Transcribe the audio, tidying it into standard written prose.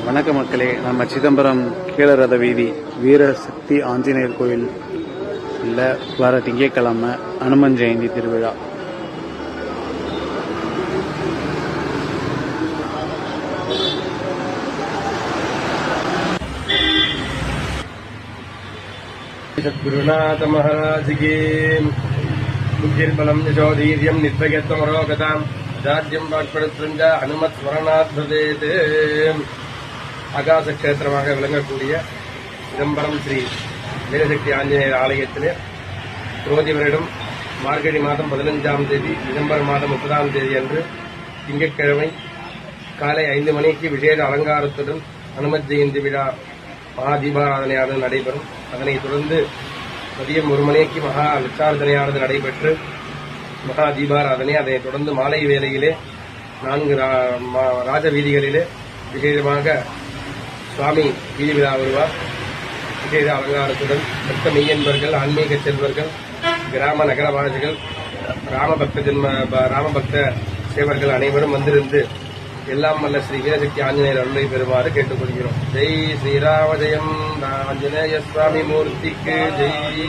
வணக்க மக்களே, நம்ம சிதம்பரம் கீழரத வீதி வீரசக்தி ஆஞ்சநேயர் கோயில் வர திங்கட்கிழமை அனுமன் ஜெயந்தி திருவிழா. சத்குருநாத மகாராஜ்கே புத்திர்பலம் யசோதீர்யம் நிர்பயத்வமரோகதாம் அஜாட்யம் வாக்படுத்திருந்த அனுமத் ஸ்மரணாத் பவேத். ஆகாச கஷேத்திரமாக விளங்கக்கூடிய சிதம்பரம் ஸ்ரீ வீரசக்தி ஆஞ்சநேயர் ஆலயத்திலே குரோதி வருடம் மார்கழி மாதம் 15ஆம் தேதி டிசம்பர் மாதம் 30ஆம் தேதி அன்று திங்கட்கிழமை காலை 5 மணிக்கு விசேஷ அலங்காரத்துடன் அனுமத் ஜெயந்தி விழா மகா தீபாராதனையானது நடைபெறும். அதனைத் தொடர்ந்து மதியம் 1 மணிக்கு மகா லட்சார்த்தனையானது நடைபெற்று மகா தீபாராதனை, அதனைத் தொடர்ந்து மாலை வேளையிலே 4 ராஜ வீதிகளிலே விசேஷமாக சுவாமி வீதி விழா வருவார். விசேஷ அலங்காரத்துடன் பக்த மெய்யன்பர்கள், ஆன்மீக செல்வர்கள், கிராம நகரவாசிகள், ராமபக்த சேவர்கள் அனைவரும் வந்திருந்து எல்லாம் வல்ல ஸ்ரீ வீரசக்தி ஆஞ்சநேயர் அருளை பெறுமாறு கேட்டுக்கொள்கிறோம். ஜெய் ஸ்ரீராம ஜெயம் ஆஞ்சநேய சுவாமி மூர்த்திக்கு ஜெய்.